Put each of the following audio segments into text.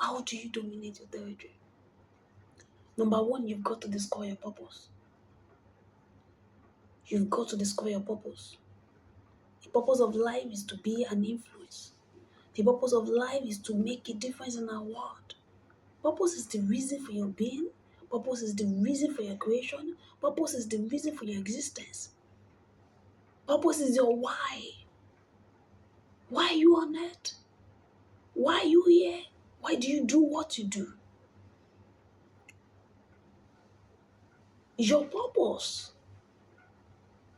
How do you dominate your territory? Number one, you've got to discover your purpose. You've got to discover your purpose. The purpose of life is to be an influence. The purpose of life is to make a difference in our world. Purpose is the reason for your being. Purpose is the reason for your creation. Purpose is the reason for your existence. Purpose is your why. Why are you on earth? Why are you here? Why do you do what you do? Your purpose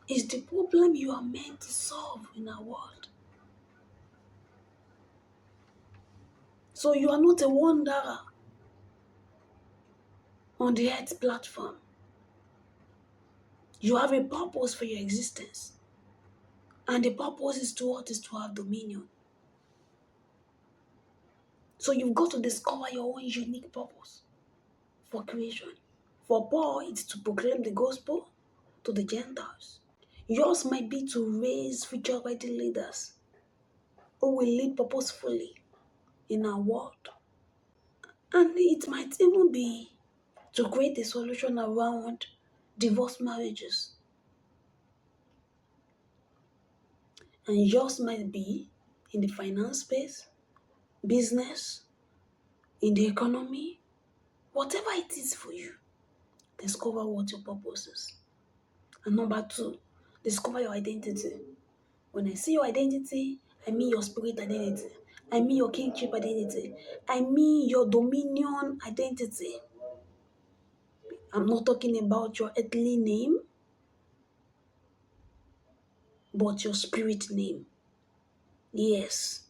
is the problem you are meant to solve in our world. So you are not a wanderer on the earth platform. You have a purpose for your existence. And the purpose is to what? Is to have dominion. So you've got to discover your own unique purpose for creation. For Paul, it's to proclaim the gospel to the Gentiles. Yours might be to raise future mighty leaders who will lead purposefully in our world. And it might even be to create a solution around divorced marriages. And yours might be in the finance space, business, in the economy, whatever it is for you, discover what your purpose is. And number two, discover your identity. When I say your identity, I mean your spirit identity. I mean your kinship identity. I mean your dominion identity. I'm not talking about your earthly name, but your spirit name. Yes.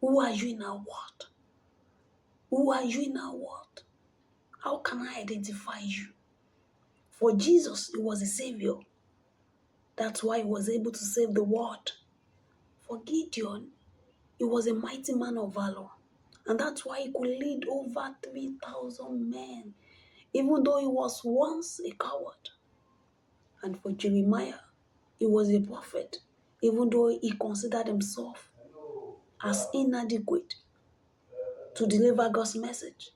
Who are you in our world? Who are you in our world? How can I identify you? For Jesus, he was a savior. That's why he was able to save the world. For Gideon, he was a mighty man of valor. And that's why he could lead over 3,000 men, even though he was once a coward. And for Jeremiah, he was a prophet, even though he considered himself as inadequate to deliver God's message.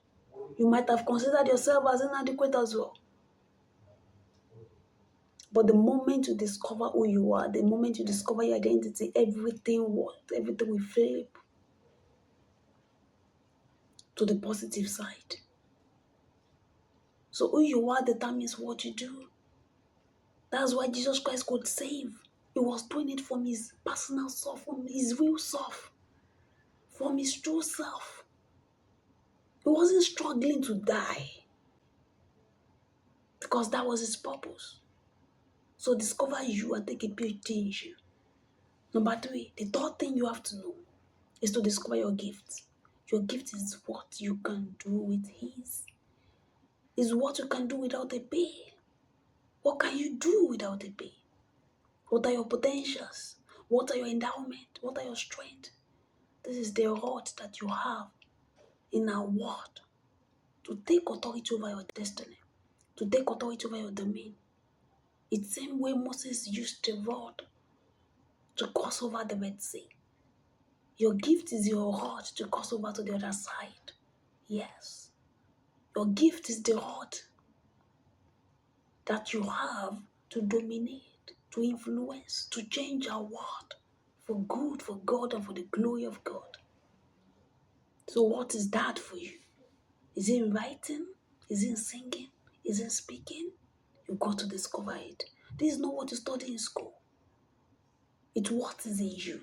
You might have considered yourself as inadequate as well. But the moment you discover who you are, the moment you discover your identity, everything will flip to the positive side. So who you are determines what you do. That's why Jesus Christ could save. He was doing it from his personal self, from his real self, from his true self. He wasn't struggling to die because that was his purpose. So discover you and take a PhD in you. Number three, the third thing you have to know is to discover your gift. Your gift is what you can do with ease. Is what you can do without a pay. What can you do without a pay? What are your potentials? What are your endowment? What are your strengths? This is the rod that you have in our world to take authority over your destiny, to take authority over your domain. It's the same way Moses used the rod to cross over the Red Sea. Your gift is your rod to cross over to the other side. Yes. Your gift is the rod that you have to dominate, to influence, to change our world for good, for God, and for the glory of God. So what is that for you? Is it in writing? Is it in singing? Is it in speaking? You've got to discover it. This is not what you study in school. It's what is in you.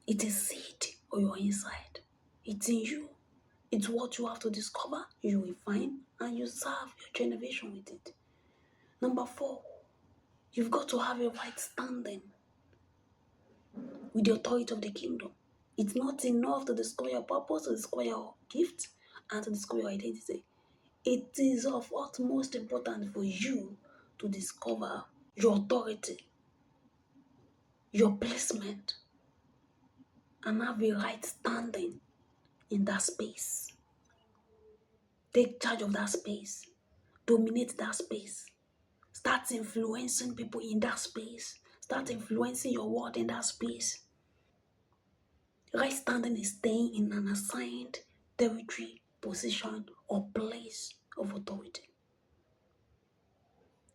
It is seed on your inside. It's in you. It's what you have to discover, you refine, and you serve your generation with it. Number four, you've got to have a right standing with the authority of the kingdom. It's not enough to discover your purpose, to discover your gift, and to discover your identity. It is of utmost importance for you to discover your authority, your placement, and have a right standing in that space. Take charge of that space. Dominate that space. Start influencing people in that space. Start influencing your world in that space. Right standing is staying in an assigned territory, position, or place of authority.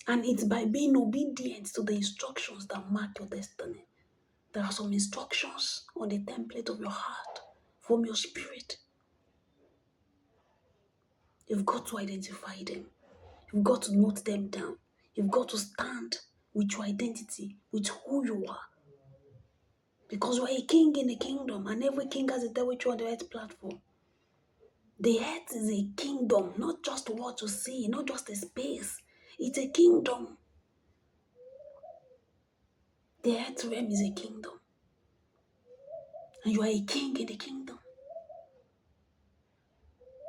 And it's by being obedient to the instructions that mark your destiny. There are some instructions on the template of your heart from your spirit. You've got to identify them. You've got to note them down. You've got to stand with your identity, with who you are. Because you're a king in the kingdom, and every king has a territory on the earth platform. The earth is a kingdom, not just what you see, not just a space. It's a kingdom. The earth realm is a kingdom. And you are a king in the kingdom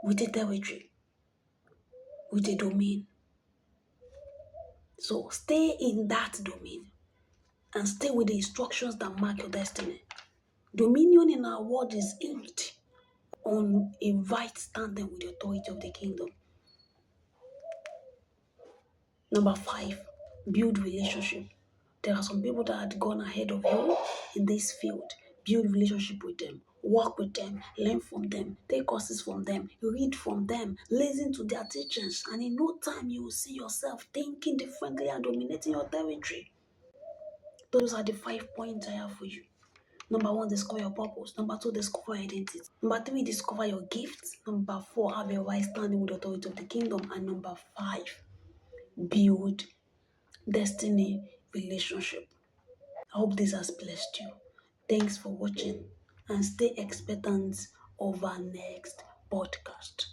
with a territory, with a domain. So stay in that domain and stay with the instructions that mark your destiny. Dominion in our world is inked on a right standing with the authority of the kingdom. Number 5, build relationship. There are some people that had gone ahead of you in this field. Build relationship with them. Work with them. Learn from them. Take courses from them. Read from them. Listen to their teachings. And in no time, you will see yourself thinking differently and dominating your territory. Those are the 5 points I have for you. Number 1, discover your purpose. Number 2, discover identity. Number 3, discover your gifts. Number 4, have a right standing with the authority of the kingdom. And number 5, build destiny relationship. I hope this has blessed you. Thanks for watching and stay expectant of our next podcast.